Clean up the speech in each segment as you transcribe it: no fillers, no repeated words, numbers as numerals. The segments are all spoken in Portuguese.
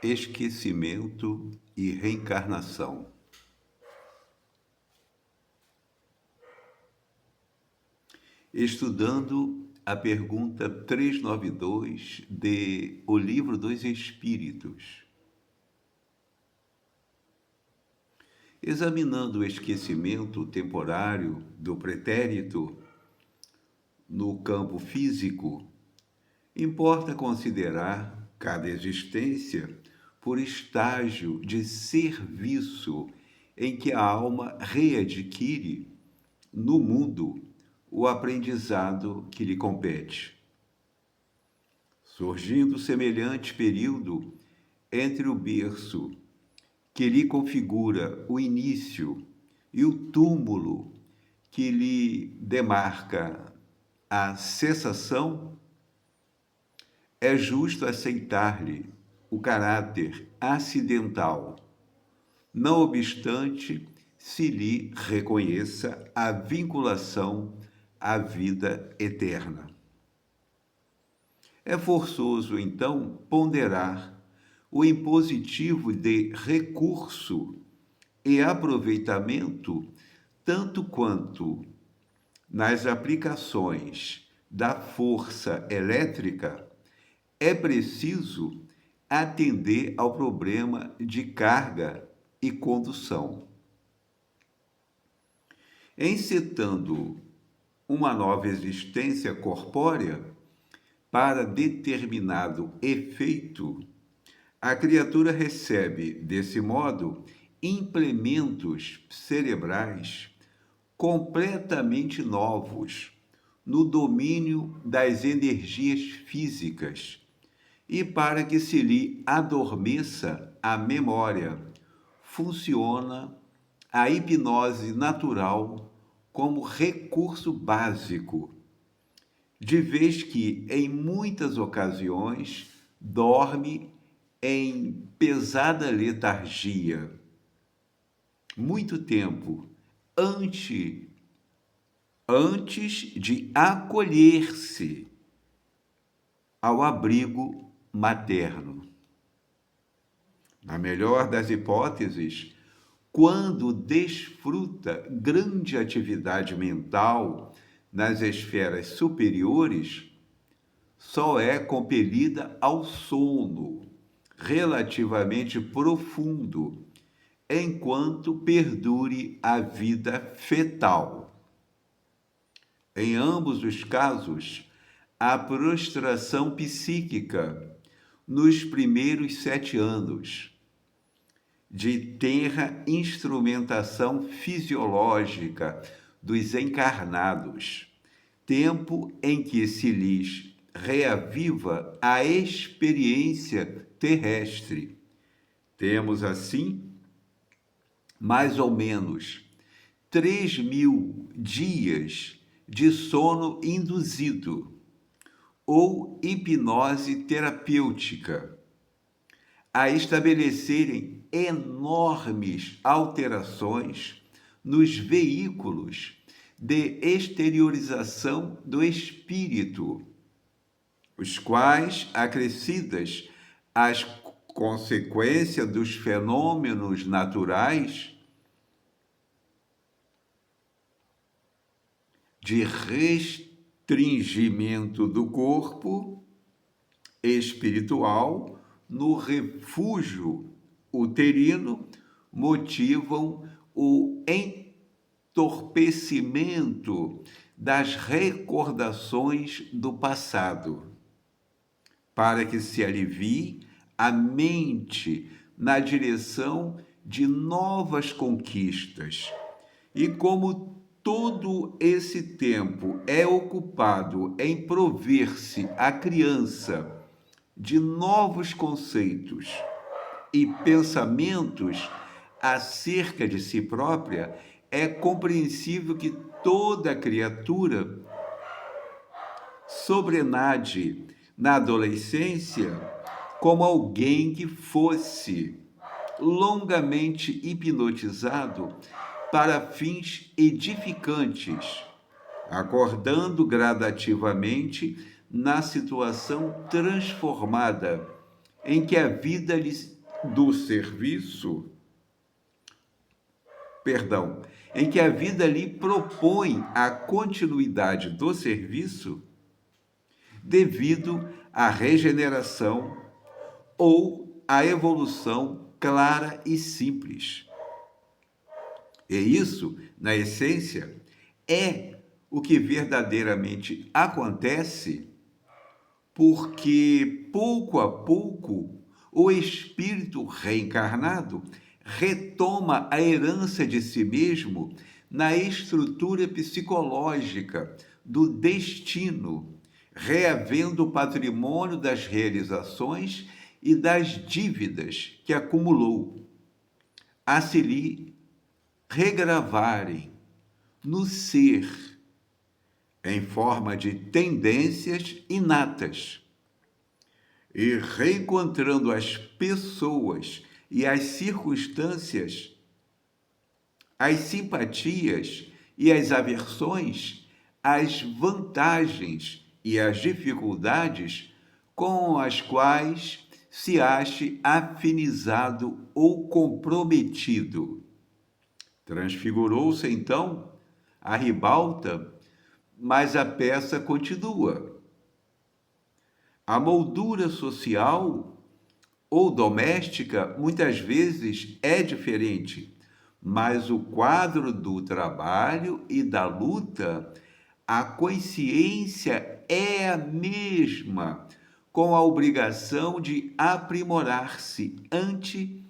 Esquecimento e reencarnação. Estudando a pergunta 392 de O Livro dos Espíritos. Examinando o esquecimento temporário do pretérito no campo físico, importa considerar cada existência por estágio de serviço em que a alma readquire no mundo o aprendizado que lhe compete. Surgindo semelhante período entre o berço que lhe configura o início e o túmulo que lhe demarca a cessação, é justo aceitar-lhe o caráter acidental, não obstante se lhe reconheça a vinculação à vida eterna. É forçoso, então, ponderar o impositivo de recurso e aproveitamento, tanto quanto nas aplicações da força elétrica, é preciso atender ao problema de carga e condução. Encetando uma nova existência corpórea para determinado efeito, a criatura recebe, desse modo, implementos cerebrais completamente novos no domínio das energias físicas e para que se lhe adormeça a memória, funciona a hipnose natural como recurso básico, de vez que, em muitas ocasiões, dorme em pesada letargia, muito tempo antes de acolher-se ao abrigo materno. Na melhor das hipóteses, quando desfruta grande atividade mental nas esferas superiores, só é compelida ao sono relativamente profundo, enquanto perdure a vida fetal. Em ambos os casos, a prostração psíquica nos primeiros 7 anos de tenra instrumentação fisiológica dos encarnados, tempo em que se lhes reaviva a experiência terrestre. Temos, assim, mais ou menos 3.000 dias de sono induzido ou hipnose terapêutica, a estabelecerem enormes alterações nos veículos de exteriorização do espírito, os quais, acrescidas às consequências dos fenômenos naturais de restringimento do corpo espiritual no refúgio uterino, motivam o entorpecimento das recordações do passado, para que se alivie a mente na direção de novas conquistas. E como todo esse tempo é ocupado em prover-se à criança de novos conceitos e pensamentos acerca de si própria, é compreensível que toda criatura sobrenade na adolescência como alguém que fosse longamente hipnotizado para fins edificantes, acordando gradativamente na situação transformada em que a vida do serviço, perdão, em que a vida lhe propõe a continuidade do serviço devido à regeneração ou à evolução clara e simples. E isso, na essência, é o que verdadeiramente acontece, porque pouco a pouco o espírito reencarnado retoma a herança de si mesmo na estrutura psicológica do destino, reavendo o patrimônio das realizações e das dívidas que acumulou, a se lhe regravarem no ser, em forma de tendências inatas, e reencontrando as pessoas e as circunstâncias, as simpatias e as aversões, as vantagens e as dificuldades com as quais se ache afinizado ou comprometido. Transfigurou-se, então, a ribalta, mas a peça continua. A moldura social ou doméstica muitas vezes é diferente, mas o quadro do trabalho e da luta, a consciência é a mesma, com a obrigação de aprimorar-se ante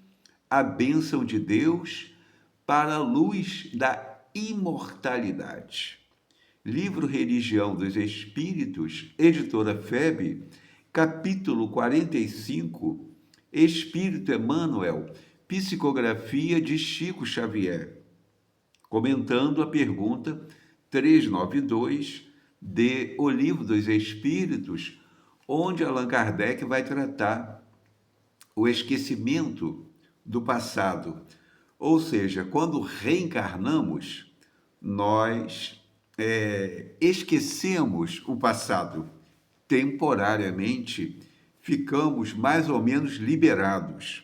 a bênção de Deus para a luz da imortalidade. Livro Religião dos Espíritos, editora FEB, capítulo 45, Espírito Emmanuel, psicografia de Chico Xavier, comentando a pergunta 392 de O Livro dos Espíritos, onde Allan Kardec vai tratar o esquecimento do passado. Ou seja, quando reencarnamos, nós esquecemos o passado. Temporariamente, ficamos mais ou menos liberados.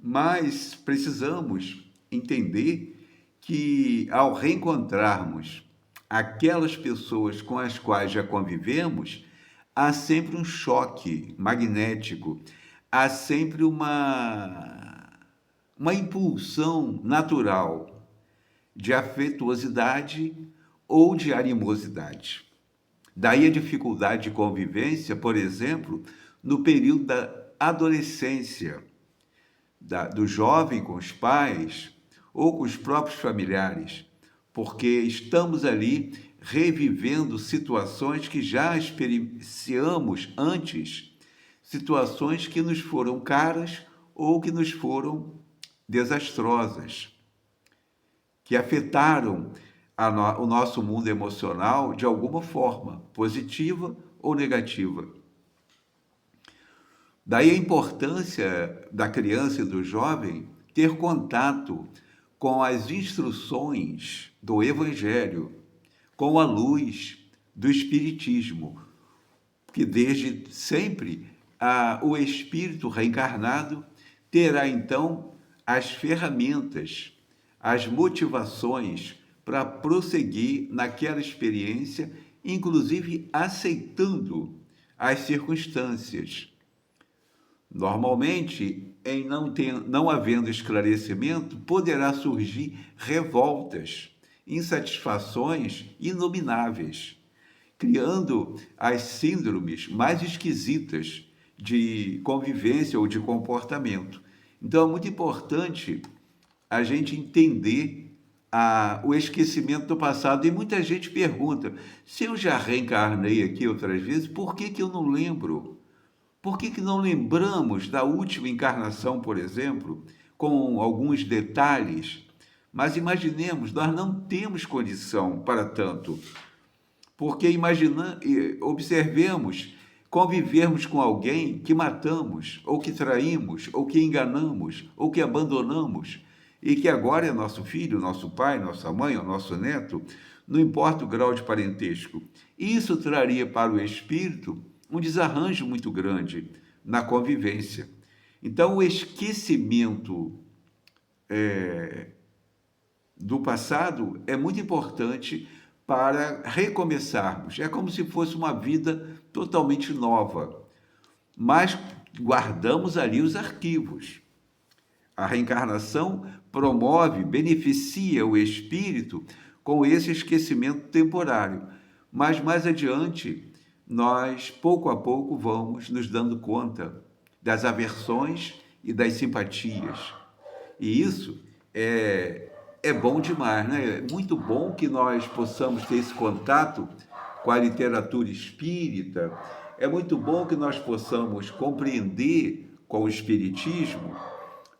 Mas precisamos entender que, ao reencontrarmos aquelas pessoas com as quais já convivemos, há sempre um choque magnético, há sempre uma impulsão natural de afetuosidade ou de animosidade. Daí a dificuldade de convivência, por exemplo, no período da adolescência, do jovem com os pais ou com os próprios familiares, porque estamos ali revivendo situações que já experienciamos antes, situações que nos foram caras ou que nos foram desastrosas, que afetaram o nosso mundo emocional de alguma forma, positiva ou negativa. Daí a importância da criança e do jovem ter contato com as instruções do Evangelho, com a luz do Espiritismo, que desde sempre o Espírito reencarnado terá então as ferramentas, as motivações para prosseguir naquela experiência, inclusive aceitando as circunstâncias. Normalmente, em não havendo esclarecimento, poderá surgir revoltas, insatisfações inomináveis, criando as síndromes mais esquisitas de convivência ou de comportamento. Então, é muito importante a gente entender o esquecimento do passado. E muita gente pergunta, se eu já reencarnei aqui outras vezes, por que eu não lembro? Por que não lembramos da última encarnação, por exemplo, com alguns detalhes? Mas imaginemos, nós não temos condição para tanto, porque observemos, convivermos com alguém que matamos, ou que traímos, ou que enganamos, ou que abandonamos, e que agora é nosso filho, nosso pai, nossa mãe, ou nosso neto, não importa o grau de parentesco. Isso traria para o espírito um desarranjo muito grande, na convivência. Então, o esquecimento do passado é muito importante para recomeçarmos. É como se fosse uma vida totalmente nova, mas guardamos ali os arquivos. A reencarnação promove, beneficia o espírito com esse esquecimento temporário, mas mais adiante nós, pouco a pouco, vamos nos dando conta das aversões e das simpatias. E isso é bom demais, né? É muito bom que nós possamos ter esse contato com a literatura espírita. É muito bom que nós possamos compreender com o espiritismo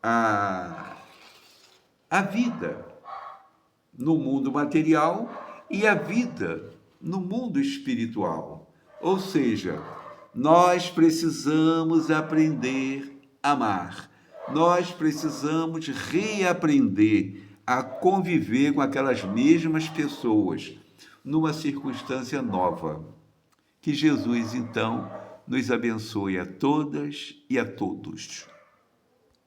a, a vida no mundo material e a vida no mundo espiritual. Ou seja, nós precisamos aprender a amar. Nós precisamos reaprender a conviver com aquelas mesmas pessoas numa circunstância nova. Que Jesus, então, nos abençoe a todas e a todos.